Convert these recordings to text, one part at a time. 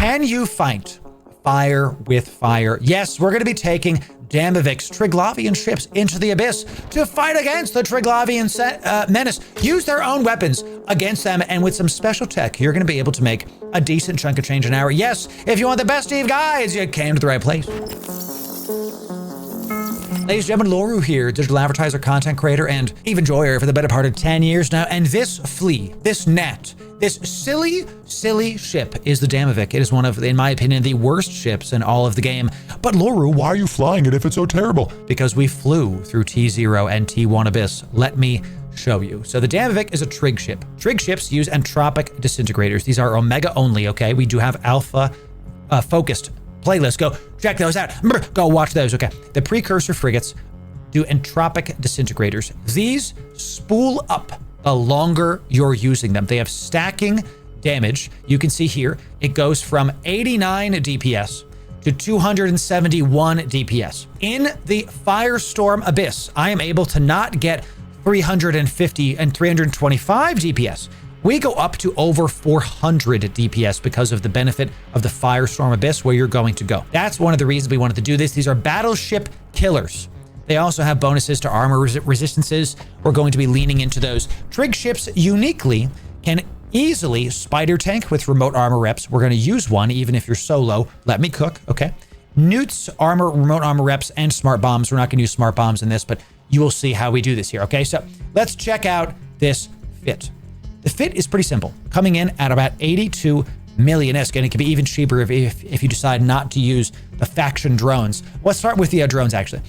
Can you fight fire with fire? Yes, we're going to be taking Damavik's Triglavian ships into the abyss to fight against the Triglavian menace. Use their own weapons against them, and with some special tech, you're going to be able to make a decent chunk of change an hour. Yes, if you want the best Eve guys, you came to the right place. Ladies and gentlemen, Loru here, digital advertiser, content creator, and even enjoyer for the better part of 10 years now. And this flea, this gnat, this silly ship is the Damavik. It is one of, in my opinion, the worst ships in all of the game. But Loru, why are you flying it if it's so terrible? Because we flew through T0 and T1 abyss. Let me show you. So the Damavik is a trig ship. Trig ships use entropic disintegrators. These are omega only, okay? We do have alpha focused playlist. Go check those out. Go watch those. Okay. The precursor frigates do entropic disintegrators. These spool up the longer you're using them. They have stacking damage. You can see here, it goes from 89 DPS to 271 DPS. In the Firestorm Abyss, I am able to not get 350 and 325 DPS. We go up to over 400 DPS because of the benefit of the Firestorm Abyss, where you're going to go. That's one of the reasons we wanted to do this. These are battleship killers. They also have bonuses to armor resistances. We're going to be leaning into those. Trig ships uniquely can easily spider tank with remote armor reps. We're going to use one even if you're solo. Let me cook, okay? Newts, armor, remote armor reps, and smart bombs. We're not going to use smart bombs in this, but you will see how we do this here, okay? So let's check out this fit. The fit is pretty simple, coming in at about 82 million-esque, and it can be even cheaper if you decide not to use the faction drones. Let's start with the drones, actually.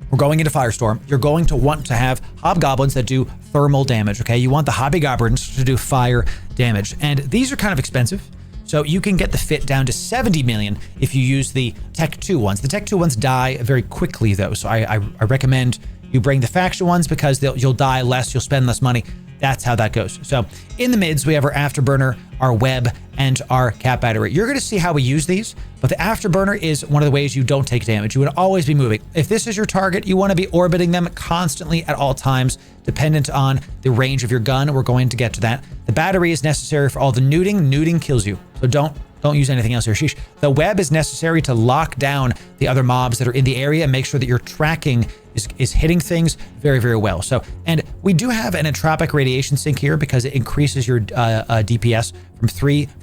We're going into Firestorm. You're going to want to have hobgoblins that do thermal damage, okay? You want the hobgoblins to do fire damage, and these are kind of expensive, so you can get the fit down to 70 million if you use the Tech 2 ones. The Tech 2 ones die very quickly, though, so I recommend you bring the faction ones because you'll die less, you'll spend less money. That's how that goes. So in the mids, we have our afterburner, our web, and our cap battery. You're going to see how we use these, but the afterburner is one of the ways you don't take damage. You would always be moving. If this is your target, you want to be orbiting them constantly at all times, dependent on the range of your gun. We're going to get to that. The battery is necessary for all the nuding. Nuding kills you. So don't use anything else here. Sheesh. The web is necessary to lock down the other mobs that are in the area and make sure that your tracking is hitting things very, very well. So, and we do have an entropic radiation sink here because it increases your DPS from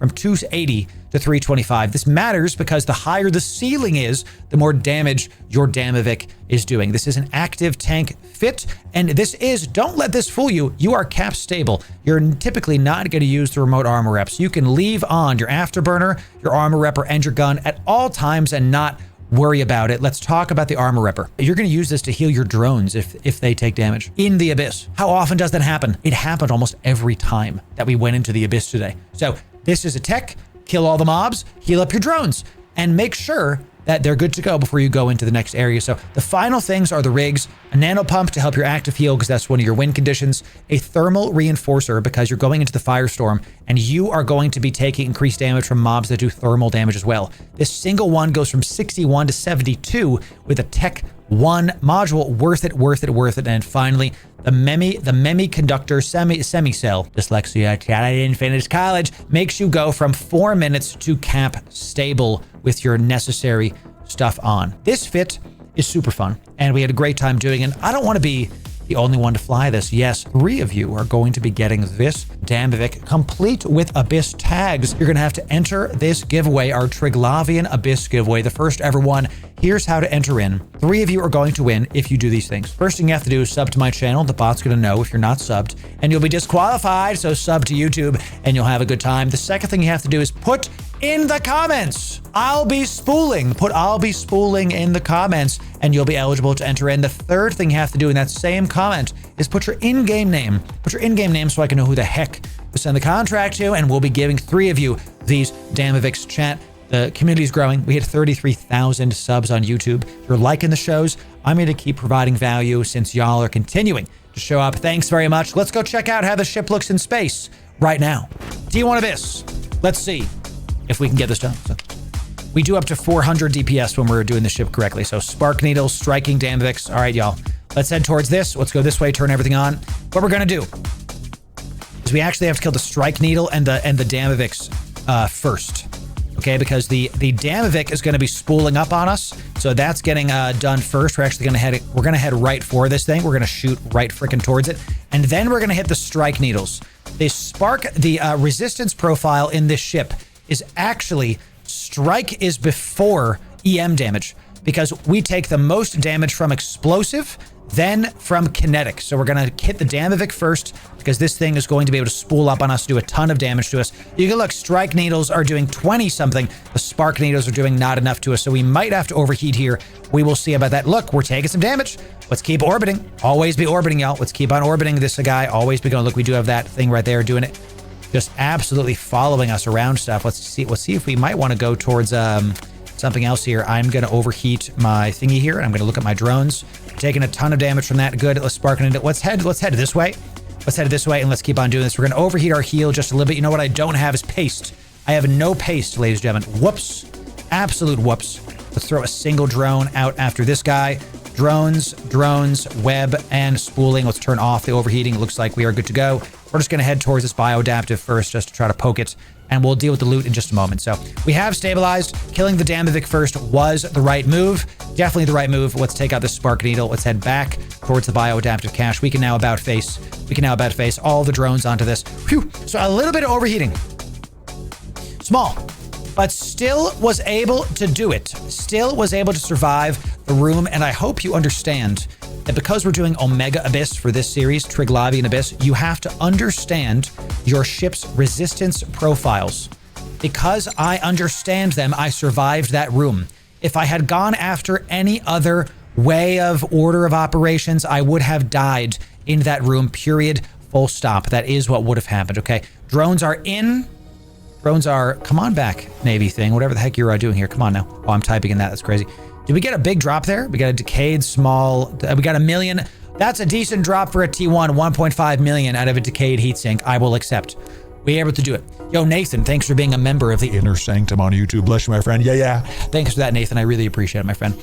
280 to 325. This matters because the higher the ceiling is, the more damage your Damavik is doing. This is an active tank fit, and this is, don't let this fool you, you are cap stable. You're typically not going to use the remote armor reps. You can leave on your afterburner, your armor repper, and your gun at all times and not worry about it. Let's talk about the armor repper. You're going to use this to heal your drones if they take damage in the abyss. How often does that happen? It happened almost every time that we went into the abyss today. So this is a tech, kill all the mobs, heal up your drones, and make sure that they're good to go before you go into the next area. So the final things are the rigs, a nano pump to help your active heal because that's one of your win conditions, a thermal reinforcer because you're going into the Firestorm and you are going to be taking increased damage from mobs that do thermal damage as well. This single one goes from 61 to 72 with a Tech 1 module. Worth it. And finally, the Memi conductor semi-cell. Dyslexia, chat, I didn't finish college. Makes you go from 4 minutes to cap stable with your necessary stuff on. This fit is super fun, and we had a great time doing it. I don't want to be the only one to fly this. Yes, 3 of you are going to be getting this Damavik complete with Abyss tags. You're going to have to enter this giveaway, our Triglavian Abyss giveaway, the first ever one. Here's how to enter in. 3 of you are going to win if you do these things. First thing you have to do is sub to my channel. The bot's going to know if you're not subbed, and you'll be disqualified, so sub to YouTube, and you'll have a good time. The second thing you have to do is put in the comments, I'll be spooling. Put I'll be spooling in the comments and you'll be eligible to enter in. The third thing you have to do in that same comment is put your in-game name. Put your in-game name so I can know who the heck to send the contract to, and we'll be giving 3 of you these Damaviks. Chat. The community is growing. We hit 33,000 subs on YouTube. If you're liking the shows, I'm going to keep providing value since y'all are continuing to show up. Thanks very much. Let's go check out how the ship looks in space right now. T1 Abyss. Let's see if we can get this done. So we do up to 400 DPS when we're doing the ship correctly. So spark needles, striking Damaviks. All right, y'all. Let's head towards this. Let's go this way, turn everything on. What we're going to do is we actually have to kill the strike needle and the Damaviks first. okay? Because the Damavik is going to be spooling up on us, so that's getting done first. We're actually going to head right for this thing. We're going to shoot right freaking towards it, and then we're going to hit the strike needles. The resistance profile in this ship is actually strike is before EM damage, because we take the most damage from explosive, then from kinetic. So we're going to hit the Damavik first, because this thing is going to be able to spool up on us, do a ton of damage to us. You can look, strike needles are doing 20 something. The spark needles are doing not enough to us, so we might have to overheat here. We will see about that. Look, we're taking some damage. Let's keep orbiting. Always be orbiting, y'all. Let's keep on orbiting this guy. Always be going. Look, we do have that thing right there doing it. Just absolutely following us around stuff. Let's see if we might want to go towards something else here. I'm going to overheat my thingy here, and I'm going to look at my drones. Taking a ton of damage from that. Good. Let's spark it. Let's head this way. Let's head this way, and let's keep on doing this. We're going to overheat our heal just a little bit. You know what I don't have is paste. I have no paste, ladies and gentlemen. Whoops. Absolute whoops. Let's throw a single drone out after this guy. Drones, web, and spooling. Let's turn off the overheating. It looks like we are good to go. We're just going to head towards this bioadaptive first, just to try to poke it, and we'll deal with the loot in just a moment. So we have stabilized. Killing the Damavik first was the right move. Definitely the right move. Let's take out this spark needle. Let's head back towards the bioadaptive cache. We can now about face all the drones onto this. Whew. So a little bit of overheating. Small, but still was able to do it. Still was able to survive the room. And I hope you understand that because we're doing Omega Abyss for this series, Triglavian Abyss, you have to understand your ship's resistance profiles. Because I understand them, I survived that room. If I had gone after any other way of order of operations, I would have died in that room, period, full stop. That is what would have happened, okay? Drones are in. Drones are, come on back, Navy thing, whatever the heck you're doing here. Come on now. Oh, I'm typing in that. That's crazy. Did we get a big drop there? We got a decayed small, we got 1 million. That's a decent drop for a T1, 1.5 million out of a decayed heatsink. I will accept. We're able to do it. Yo, Nathan, thanks for being a member of the Inner Sanctum on YouTube. Bless you, my friend. Yeah. Thanks for that, Nathan. I really appreciate it, my friend.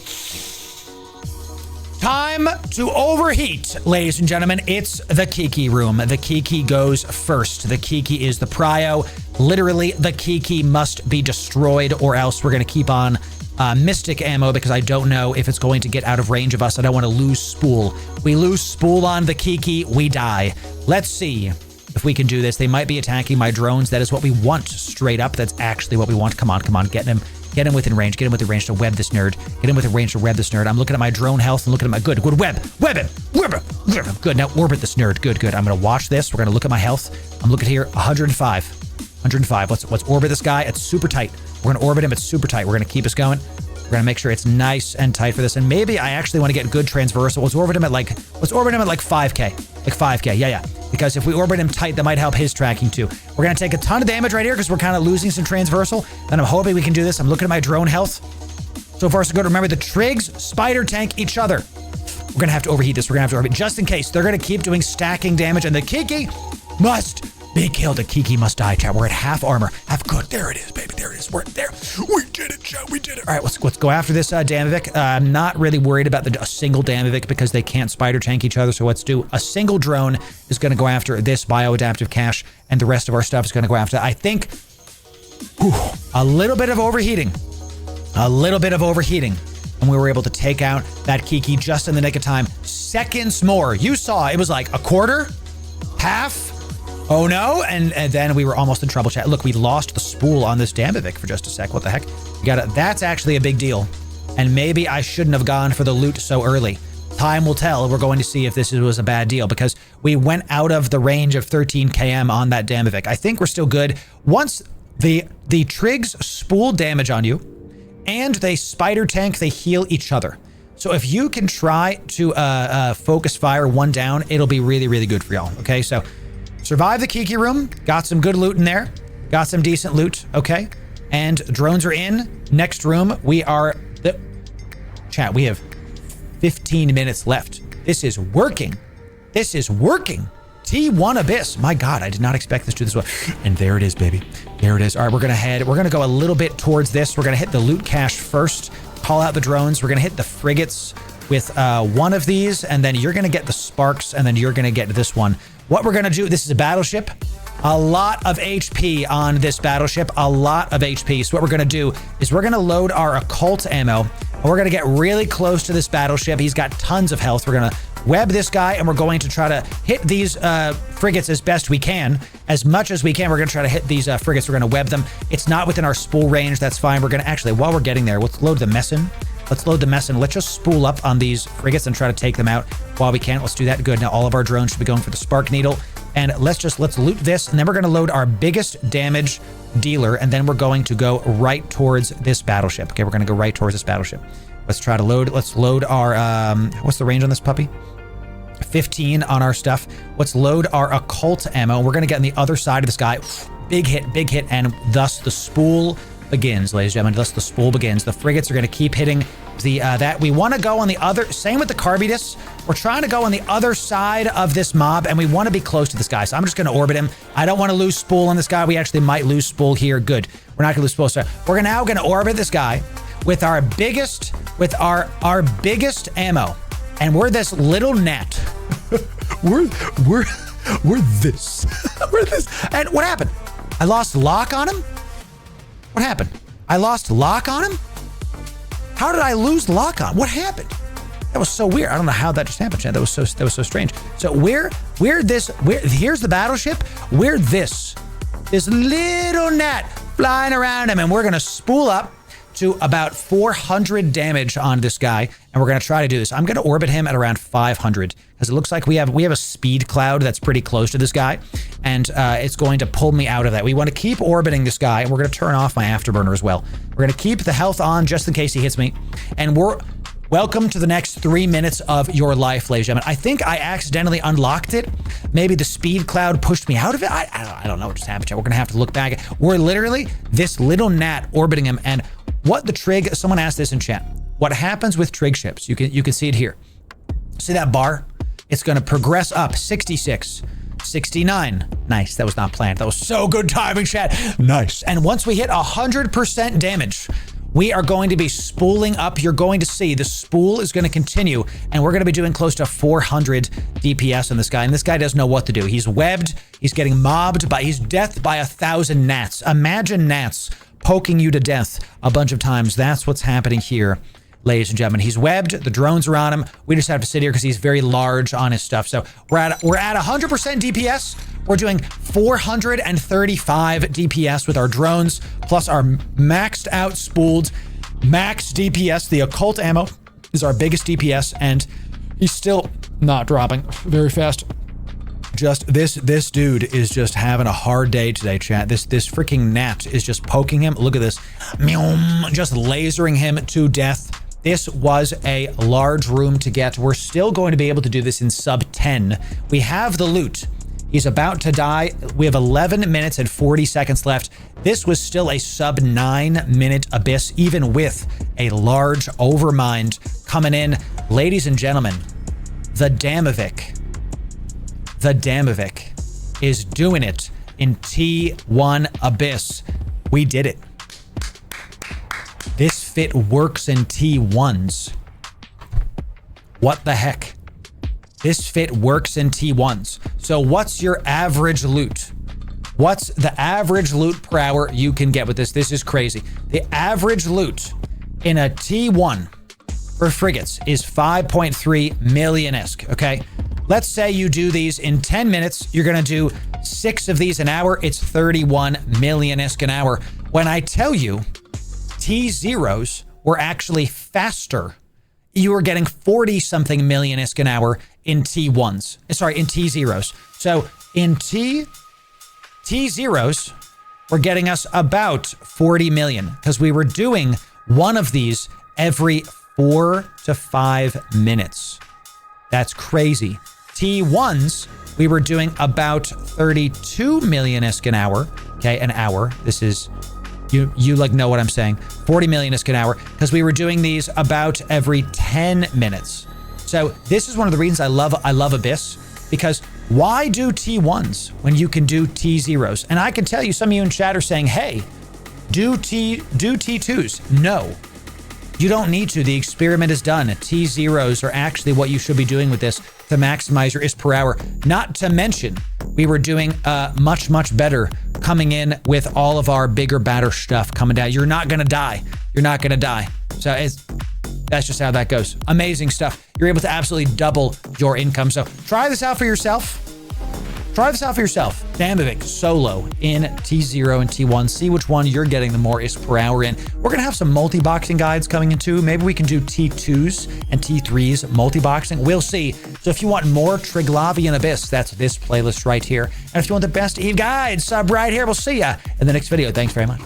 Time to overheat, ladies and gentlemen. It's the Kiki room. The Kiki goes first. The Kiki is the prio. Literally, the Kiki must be destroyed, or else we're going to keep on mystic ammo, because I don't know if it's going to get out of range of us. I don't want to lose spool. We lose spool on the Kiki, we die. Let's see if we can do this. They might be attacking my drones. That is what we want, straight up. That's actually what we want. Come on, get him. Get him within range. Get him within range to web this nerd. Get him within range to web this nerd. I'm looking at my drone health and looking at my good web him. Good. Now orbit this nerd. Good. I'm gonna watch this. We're gonna look at my health. I'm looking here. 105. Let's orbit this guy. It's super tight. We're gonna orbit him. It's super tight. We're gonna keep us going. We're gonna make sure it's nice and tight for this. And maybe I actually want to get good transversal. Let's orbit him at like 5K. Like 5K. Yeah. Because if we orbit him tight, that might help his tracking too. We're gonna take a ton of damage right here because we're kind of losing some transversal. And I'm hoping we can do this. I'm looking at my drone health. So far so good. Remember, the Trigs spider tank each other. We're gonna have to overheat this. We're gonna have to overheat just in case. They're gonna keep doing stacking damage, and the Kiki must be killed. The Kiki must die, chat. We're at half armor. Half good. There it is, baby. There it is. We're there. We did it, chat. We did it. All right, let's go after this Damavik. I'm not really worried about a single Damavik because they can't spider tank each other. So let's do a single drone is going to go after this bioadaptive cache, and the rest of our stuff is going to go after, I think, a little bit of overheating. And we were able to take out that Kiki just in the nick of time. Seconds more. You saw it was like a quarter, half. Oh no, and then we were almost in trouble, chat. Look, we lost the spool on this Damavik for just a sec. What the heck? That's actually a big deal. And maybe I shouldn't have gone for the loot so early. Time will tell. We're going to see if this was a bad deal, because we went out of the range of 13 km on that Damavik. I think we're still good. Once the Trigs spool damage on you and they spider tank, they heal each other. So if you can try to focus fire one down, it'll be really, really good for y'all. Okay, so survive the Kiki room. Got some good loot in there. Got some decent loot. Okay. And drones are in. Next room. We are... Chat, we have 15 minutes left. This is working. T1 Abyss. My God, I did not expect this to do this well. And there it is, baby. There it is. All right, we're going to go a little bit towards this. We're going to hit the loot cache first. Call out the drones. We're going to hit the frigates with one of these. And then you're going to get the sparks. And then you're going to get this one. What we're going to do, this is a battleship. a lot of HP on this battleship, a lot of HP. So what we're going to do is we're going to load our occult ammo, and we're going to get really close to this battleship. He's got tons of health. We're going to web this guy, and we're going to try to hit these frigates as best we can. As much as we can, we're going to try to hit these frigates. We're going to web them. It's not within our spool range. That's fine. We're going to actually, while we're getting there, let's load the mess in. Let's load the mess in. Let's just spool up on these frigates and try to take them out while we can. Let's do that. Good. Now all of our drones should be going for the spark needle. And let's loot this, and then we're going to load our biggest damage dealer, and then we're going to go right towards this battleship. Okay, we're going to go right towards this battleship. Let's try to load. Let's load our, what's the range on this puppy? 15 on our stuff. Let's load our occult ammo. We're going to get on the other side of this guy. Big hit, and thus the spool begins, ladies and gentlemen. Thus the spool begins. The frigates are going to keep hitting the that. We want to go on the other, same with the Carbidus. We're trying to go on the other side of this mob, and we want to be close to this guy. So I'm just going to orbit him. I don't want to lose spool on this guy. We actually might lose spool here. Good. We're not going to lose spool. So we're now going to orbit this guy with our biggest, our biggest ammo. And we're this little net. we're this. We're this. And what happened? I lost lock on him? What happened? I lost lock on him? How did I lose lock on? What happened? That was so weird. I don't know how that just happened, Chad. That was so strange. So here's the battleship. We're this little net flying around him, and we're gonna spool up to about 400 damage on this guy, and we're going to try to do this. I'm going to orbit him at around 500 because it looks like we have a speed cloud that's pretty close to this guy, and it's going to pull me out of that. We want to keep orbiting this guy, and we're going to turn off my afterburner as well. We're going to keep the health on just in case he hits me, and welcome to the next 3 minutes of your life, ladies and gentlemen. I think I accidentally unlocked it. Maybe the speed cloud pushed me out of it. I don't know what just happened. We're going to have to look back. We're literally this little gnat orbiting him, and what the trig, someone asked this in chat. What happens with trig ships? You can see it here. See that bar? It's going to progress up 66, 69. Nice. That was not planned. That was so good timing, chat. Nice. And once we hit 100% damage, we are going to be spooling up. You're going to see the spool is going to continue, and we're going to be doing close to 400 DPS on this guy. And this guy doesn't know what to do. He's webbed. He's getting mobbed he's death by 1,000 gnats. Imagine gnats poking you to death a bunch of times. That's what's happening here, ladies and gentlemen. He's webbed. The drones are on him. We just have to sit here because he's very large on his stuff. So we're at 100% DPS. We're doing 435 DPS with our drones, plus our maxed out spooled max DPS. The occult ammo is our biggest DPS, and he's still not dropping very fast. Just this dude is just having a hard day today, chat. This freaking gnat is just poking him. Look at this. Just lasering him to death. This was a large room to get. We're still going to be able to do this in sub 10. We have the loot. He's about to die. We have 11 minutes and 40 seconds left. This was still a sub 9-minute abyss, even with a large overmind coming in. Ladies and gentlemen, the Damavik is doing it in T1 Abyss. We did it. This fit works in T1s. What the heck? This fit works in T1s. So what's your average loot? What's the average loot per hour you can get with this? This is crazy. The average loot in a T1 for frigates is 5.3 million-esque, okay? Let's say you do these in 10 minutes. You're going to do 6 of these an hour. It's 31 million-esque an hour. When I tell you T0s were actually faster, you were getting 40-something million-esque an hour in T1s. Sorry, in T0s. So in T0s, we're getting us about 40 million because we were doing one of these every 4 to 5 minutes. That's crazy. T1s, we were doing about 32 million-esque an hour. Okay, an hour. This is, you like know what I'm saying. 40 million-esque an hour because we were doing these about every 10 minutes. So this is one of the reasons I love Abyss, because why do T1s when you can do T0s? And I can tell you, some of you in chat are saying, hey, do T2s. No, you don't need to. The experiment is done. T0s are actually what you should be doing with this to maximize your ISP per hour. Not to mention, we were doing much, much better coming in with all of our bigger, badder stuff coming down. You're not going to die. You're not going to die. So that's just how that goes. Amazing stuff. You're able to absolutely double your income. So try this out for yourself. Try this out for yourself. Damavik solo in T0 and T1. See which one you're getting the more ISK per hour in. We're going to have some multi-boxing guides coming in too. Maybe we can do T2s and T3s multi-boxing. We'll see. So if you want more Triglavian Abyss, that's this playlist right here. And if you want the best Eve guide, sub right here. We'll see ya in the next video. Thanks very much.